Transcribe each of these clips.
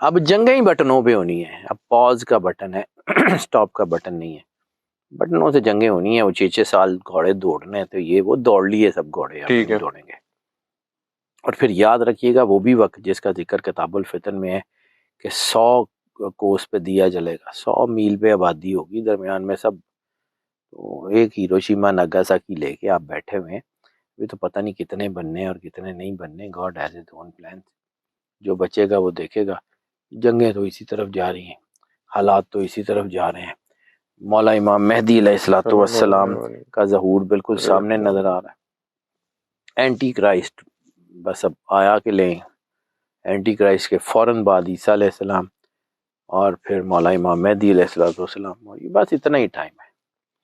اب جنگیں ہی بٹنوں پہ ہونی ہے. اب پاز کا بٹن ہے, سٹاپ کا بٹن نہیں ہے. بٹنوں سے جنگیں ہونی ہیں. وہ 6 سال گھوڑے دوڑنے ہیں تو یہ وہ دوڑ لیے سب گھوڑے, اب ٹھیک نہیں ہے. دوڑیں گے. اور پھر یاد رکھیے گا وہ بھی وقت جس کا ذکر کتاب الفتن میں ہے کہ 100 کوس پہ دیا جلے گا, 100 میل پہ آبادی ہوگی, درمیان میں سب تو ایک ہیروشیما ناگاساکی لے کے آپ بیٹھے ہوئے ہیں. ابھی تو پتہ نہیں کتنے بننے ہیں اور کتنے نہیں بننے. God has his own plan. جو بچے گا وہ دیکھے گا. جنگیں تو اسی طرف جا رہی ہیں, حالات تو اسی طرف جا رہے ہیں. مولا امام مہدی علیہ الصلوۃ والسلام کا ظہور بالکل سامنے نظر آ رہا ہے. اینٹی کرائسٹ بس اب آیا کہ لیں. اینٹی کرائسٹ کے فوراً بعد عیسیٰ علیہ السلام اور پھر مولا امام مہدی علیہ الصلوۃ والسلام. اور یہ بس اتنا ہی ٹائم ہے.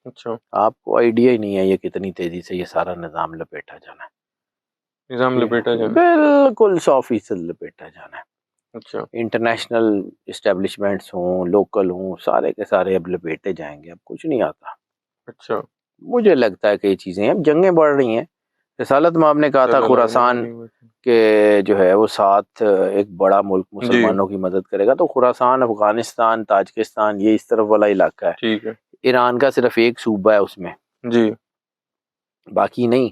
اچھا, آپ کو آئیڈیا ہی نہیں ہے یہ کتنی تیزی سے یہ سارا نظام لپیٹا جانا ہے. نظام لپیٹا جانا. بالکل 100% لپیٹا جانا ہے. اچھا, انٹرنیشنل اسٹیبلشمنٹس ہوں, لوکل ہوں, سارے کے سارے اب لپیٹے جائیں گے. اب کچھ نہیں آتا. اچھا, مجھے لگتا ہے کہ یہ چیزیں اب جنگیں بڑھ رہی ہیں. رسالت میں آپ نے کہا تھا خراسان کہ جو ہے وہ ساتھ ایک بڑا ملک مسلمانوں کی مدد کرے گا, تو خراسان افغانستان تاجکستان یہ اس طرف والا علاقہ ہے. ٹھیک ہے. ایران کا صرف ایک صوبہ ہے اس میں, جی باقی نہیں.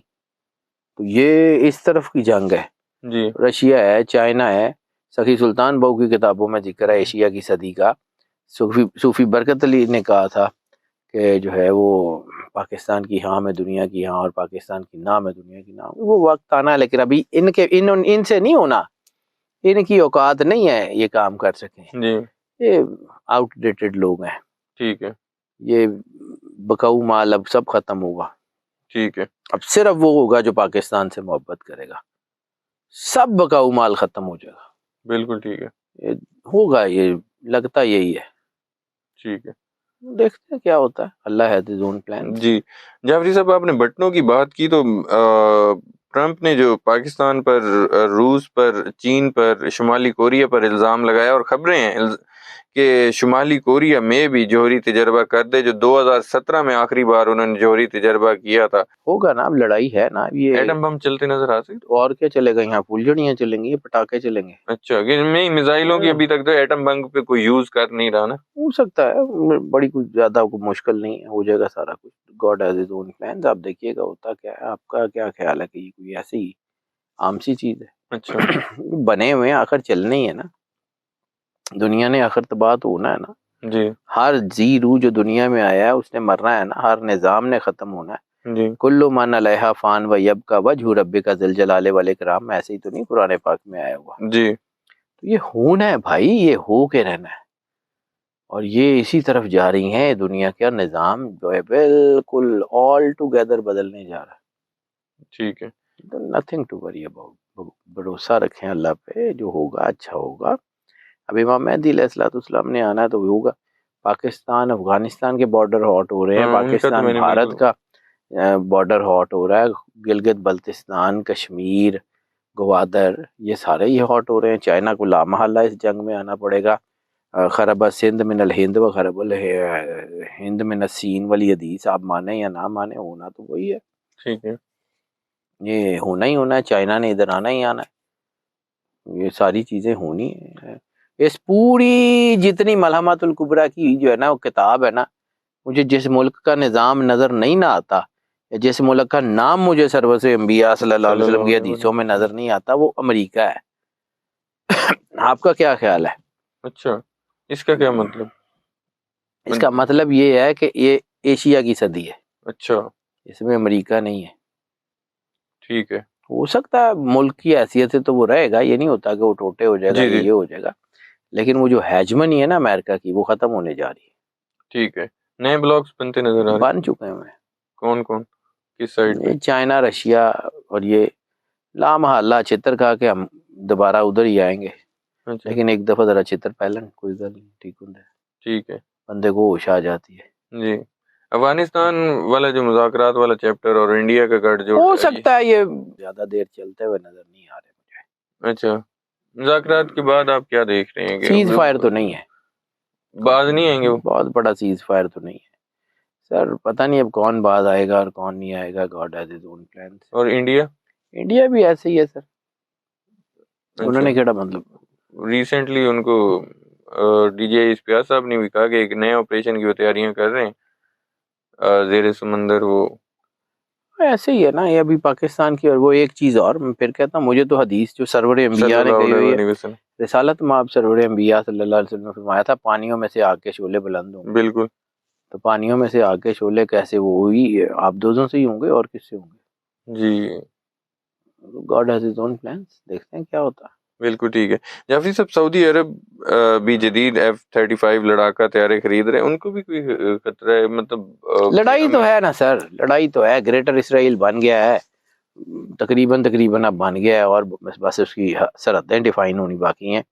تو یہ اس طرف کی جنگ ہے. جی رشیا ہے, چائنا ہے. سخی سلطان بہو کی کتابوں میں ذکر ہے ایشیا کی صدی کا. صوفی برکت علی نے کہا تھا کہ جو ہے وہ پاکستان کی ہاں میں دنیا کی ہاں اور پاکستان کی نہ میں دنیا کی نہ. وہ وقت آنا ہے, لیکن ابھی ان سے نہیں ہونا. ان کی اوقات نہیں ہے یہ کام کر سکیں. جی یہ آؤٹ ڈیٹڈ لوگ ہیں. ٹھیک ہے. یہ بکاؤ مال اب سب ختم ہوگا. ٹھیک ہے. اب صرف وہ ہوگا جو پاکستان سے محبت کرے گا. سب بکاؤ مال ختم ہو جائے گا. بالکل ٹھیک ہے. یہ ہوگا, یہ لگتا یہی ہے. ٹھیک ہے, دیکھتے ہیں کیا ہوتا ہے. اللہ ہے ہز اون پلان. جی جعفری صاحب, آپ نے بٹنوں کی بات کی تو ٹرمپ نے جو پاکستان پر, روس پر, چین پر, شمالی کوریا پر الزام لگایا, اور خبریں ہیں کہ شمالی کوریا میں بھی جوہری تجربہ کر دے, جو 2017 میں آخری بار انہوں نے جوہری تجربہ کیا تھا. ہوگا نا, اب لڑائی ہے نا. اب یہ ایٹم بم چلتے نظر آ سکتے. اور کیا چلے گا, یہاں پھولجھڑیاں چلیں گی, یہ پٹاخے چلیں گے. اچھا, کہ میں میزائلوں کی ابھی تک تو ایٹم بم پہ کوئی یوز کر نہیں رہا نا. ہو سکتا ہے, بڑی کچھ زیادہ مشکل نہیں ہے, ہو جائے گا سارا کچھ. God has his own plans. آپ دیکھیے گا ہوتا کیا ہے. آپ کا کیا خیال ہے کہ یہ کوئی ایسی عام سی چیز ہے؟ اچھا, بنے ہوئے ہیں, آخر چلنے ہی ہے نا. دنیا نے آخر تو بات ہونا ہے نا. جی ہر زی روح جو دنیا میں آیا ہے اس نے مرنا ہے نا. ہر نظام نے ختم ہونا ہے. جی کل من علیہا فان و یبقی وجہ ربک ذی الجلال والاکرام. ایسے ہی تو نہیں قرآن پاک میں آیا ہوا. جی تو یہ ہونا ہے بھائی, یہ ہو کے رہنا ہے. اور یہ اسی طرف جا رہی ہیں. دنیا کا نظام جو ہے بالکل آل ٹوگیدر بدلنے جا رہا ہے. ٹھیک ہے. Nothing to worry about. بھروسہ رکھیں اللہ پہ, جو ہوگا اچھا ہوگا. اب امام مہدی علیہ الصلوۃ والسلام نے آنا ہے تو ہوگا. پاکستان افغانستان کے بارڈر ہاٹ ہو رہے ہیں, ان کا تو پاکستان میں نے بھارت بالکل کا بارڈر ہاٹ ہو رہا ہے. گلگت بلتستان, کشمیر, گوادر, یہ سارے ہی ہاٹ ہو رہے ہیں. چائنا کو لامحالہ اس جنگ میں آنا پڑے گا. خرب سندھ من الہند و خرب الہند من السین والی حدیث آپ مانیں یا نہ مانیں, ہونا تو وہی ہے. ٹھیک ہے. یہ ہونا ہی ہونا ہے. چائنا نے ادھر آنا ہی آنا ہے. یہ ساری چیزیں ہونی ہیں. اس پوری جتنی ملحمت الکبریٰ کی جو ہے نا وہ کتاب ہے نا, مجھے جس ملک کا نظام نظر نہیں نہ آتا, یا جس ملک کا نام مجھے سرور انبیاء صلی اللہ علیہ وسلم کی حدیثوں میں نظر نہیں آتا, وہ امریکہ ہے. آپ کا کیا خیال ہے؟ اچھا, اس کا کیا مطلب؟ اس کا مطلب یہ ہے کہ یہ ایشیا کی صدی ہے. اچھا, اس میں امریکہ نہیں ہے. ٹھیک ہے. ہو سکتا ہے ملک کی حیثیت سے تو وہ رہے گا, یہ نہیں ہوتا کہ وہ ٹوٹے ہو جائے گا, جی جی یہ ہو جائے گا. لیکن وہ جو ہیجمنی ہے نا امریکہ کی, وہ ختم ہونے جا رہی ہے. ٹھیک ہے. نئے بلاکس بنتے نظر آ رہے ہیں. بن چکے ہیں. کون کون, کس سائڈ پہ؟ یہ چائنا, رشیا, اور یہ لامحالہ چھتر کھا کے ہم دوبارہ ادھر ہی آئیں گے. اچھا, لیکن ایک دفعہ ذرا چھتر پہلے کوئی گل نہیں, ٹھیک ہوں. ٹھیک ہے. بندے کو ہوش آ جاتی ہے. جی, افغانستان والا جو مذاکرات والا چیپٹر اور انڈیا کا گٹھ جوڑ ہو سکتا ہے یہ زیادہ دیر چلتے ہوئے نظر نہیں آ رہے مجھے. اچھا, مذاکرات کے بعد آپ کیا دیکھ رہے ہیں کہ سیز فائر تو نہیں ہے, باز نہیں آئیں گے وہ؟ بہت بڑا سیز فائر تو نہیں ہے سر. پتہ نہیں اب کون باز آئے گا اور کون نہیں آئے گا. God has his own plans. اور انڈیا انڈیا بھی ایسے ہی ہے سر. انہوں اچھا, نے کیڑا مطلب ریسنٹلی ان کو ڈی جی آئی اسپیاز صاحب نے بھی کہا کہ ایک نئے آپریشن کی وہ تیاریاں کر رہے ہیں زیر سمندر. وہ ایسے ہی ہے نا یہ ابھی پاکستان کی. اور وہ ایک چیز اور میں پھر کہتا ہوں، مجھے تو حدیث جو سرور صلی انبیاء نے اللہ کہی ہوئی ہے، علیہ وسلم. رسالت مآب سرور انبیاء صلی اللہ علیہ وسلم نے فرمایا تھا پانیوں میں سے آگ کے شعلے بلند ہوں گے. بالکل. تو پانیوں میں سے آگ کے شعلے کیسے؟ وہ ہوئی آپ دوزوں سے ہی ہوں گے اور کس سے ہوں گے؟ جی God has his own plans. دیکھتے ہیں کیا ہوتا ہے. بالکل ٹھیک ہے. جعفری صاحب سعودی عرب بھی جدید F-35 لڑاکا طیارے خرید رہے ہیں، ان کو بھی کوئی خطرہ ہے؟ مطلب لڑائی تو ہے نا سر، لڑائی تو ہے. گریٹر اسرائیل بن گیا ہے تقریباً اب بن گیا ہے، اور بس اس کی سرحدیں ڈیفائن ہونی باقی ہیں.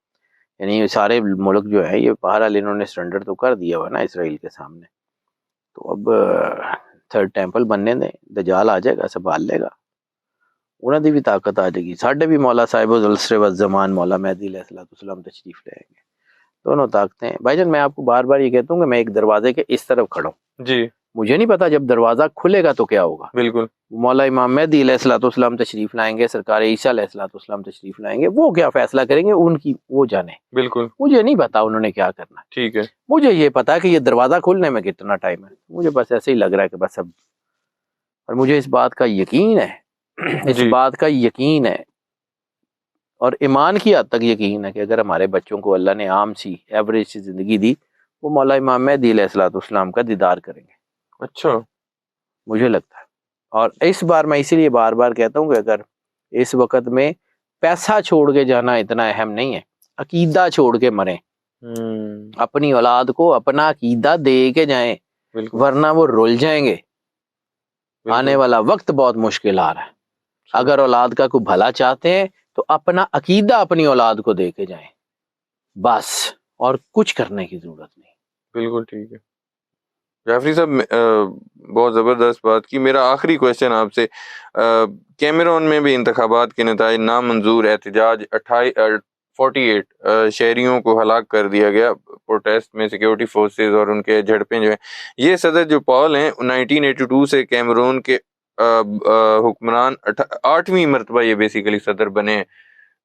یعنی سارے ملک جو ہے یہ بہرحال انہوں نے سرنڈر تو کر دیا ہوا نا اسرائیل کے سامنے. تو اب تھرڈ ٹیمپل بننے دیں، دجال آ جائے گا سنبھال لے گا، انہوں دی بھی طاقت آ جائے گی. ساڈے بھی مولا صاحب ذوالعسر والزمان مولا مہدی علیہ السلام تشریف لے آئیں گے. دونوں طاقتیں. بھائی جان میں آپ کو بار بار یہ کہتا ہوں کہ میں ایک دروازے کے اس طرف کھڑا ہوں، جی مجھے نہیں پتا جب دروازہ کھلے گا تو کیا ہوگا. بالکل. مولا امام مہدی علیہ السلام تشریف لائیں گے، سرکار عیسیٰ علیہ السلام تشریف لائیں گے، وہ کیا فیصلہ کریں گے ان کی وہ جانے. بالکل مجھے نہیں پتا انہوں نے کیا کرنا. ٹھیک ہے. مجھے یہ پتا ہے کہ یہ دروازہ کھولنے میں کتنا ٹائم ہے. مجھے بس ایسے ہی لگ رہا ہے کہ بس اب، اور مجھے اس بات کا یقین ہے، اس جی بات کا یقین ہے اور ایمان کی حد تک یقین ہے کہ اگر ہمارے بچوں کو اللہ نے عام سی ایوریج سی زندگی دی، وہ مولا امام مہدی علیہ السلام کا دیدار کریں گے. اچھا. مجھے لگتا ہے. اور اس بار میں اسی لیے بار بار کہتا ہوں کہ اگر اس وقت میں پیسہ چھوڑ کے جانا اتنا اہم نہیں ہے، عقیدہ چھوڑ کے مریں. اپنی اولاد کو اپنا عقیدہ دے کے جائیں، بالکل ورنہ وہ رول جائیں گے. آنے والا وقت بہت مشکل آ رہا ہے. اگر اولاد کا کوئی بھلا چاہتے ہیں تو اپنا عقیدہ اپنی اولاد کو دے کے جائیں بس، اور کچھ کرنے کی ضرورت نہیں. بالکل ٹھیک ہے. جعفری صاحب بہت زبردست بات کی. میرا آخری کویشچن آپ سے، کیمرون میں بھی انتخابات کے نتائج نامنظور، احتجاج 48 شہریوں کو ہلاک کر دیا گیا پروٹیسٹ میں. سیکیورٹی فورسز اور ان کے جھڑپیں جو ہیں، یہ صدر جو پال ہیں 1982 سے کیمرون کے حکمران 8ویں مرتبہ یہ بیسیکلی صدر بنے ہیں.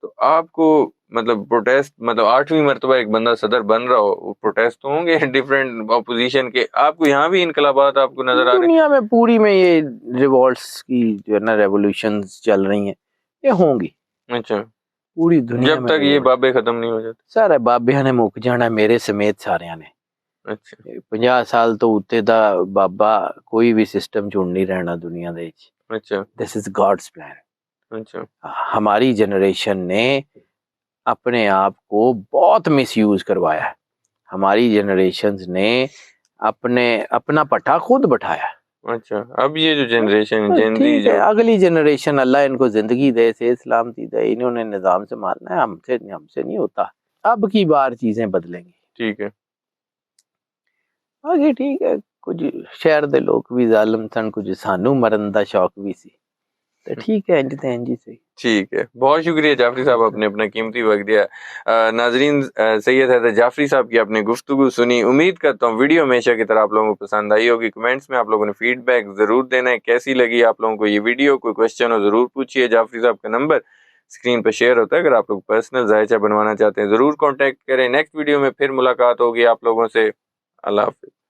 تو آپ کو مطلب پروٹیسٹ، مطلب 8ویں مرتبہ ایک بندہ صدر بن رہا ہو، پروٹیسٹ تو ہوں گے ڈفرینٹ اپوزیشن کے. آپ کو یہاں بھی انقلابات آپ کو نظر آ رہے ہیں؟ دنیا میں پوری میں یہ ریوولٹس کی جو ہے نا ریولیوشنز چل رہی ہیں، یہ ہوں گی. اچھا. پوری دنیا جب میں تک یہ بابے ختم نہیں ہو جاتے. سارے بابیاں نے مک جانا، میرے سمیت سارے نے. اچھا 50 سال تو اتنے دا بابا کوئی بھی سسٹم چھوڑ نہیں رہنا دنیا دے. اچھا دس از گاڈس پلان. اچھا. ہماری جنریشن نے اپنے آپ کو بہت مس یوز کروایا ہے. ہماری جنریشنز نے اپنا پٹھا خود بٹھایا. اچھا. اب یہ جو جنریشن جنزی ٹھیک ہے، جو اگلی جنریشن اللہ ان کو زندگی دے، صحت سلامتی دے، انہوں نے نظام سے مارنا ہے. ہم سے نہیں ہوتا. اب کی بار چیزیں بدلیں گی. ٹھیک ہے. آگے ٹھیک ہے. کچھ شہر دے لوگ بھی ظالم سن، کچھ سانو مرن دا شوق بھی سی. تو ٹھیک ہے انج تے انج ہی صحیح. ٹھیک ہے. بہت شکریہ جعفری صاحب، آپ نے اپنا قیمتی وقت دیا. ناظرین، سید حیدر جعفری صاحب کی آپ نے گفتگو سنی. امید کرتا ہوں ویڈیو ہمیشہ کی طرح آپ لوگوں کو پسند آئی ہوگی. کمنٹس میں آپ لوگوں نے فیڈ بیک ضرور دینا ہے، کیسی لگی آپ لوگوں کو یہ ویڈیو. کوئی کویشچن ہو ضرور پوچھیے. جعفری صاحب کا نمبر اسکرین پہ شیئر ہوتا ہے، اگر آپ لوگ پرسنل ذائچہ بنوانا چاہتے ہیں ضرور کانٹیکٹ کریں. نیکسٹ ویڈیو میں پھر ملاقات ہوگی آپ لوگوں سے. اللہ حافظ.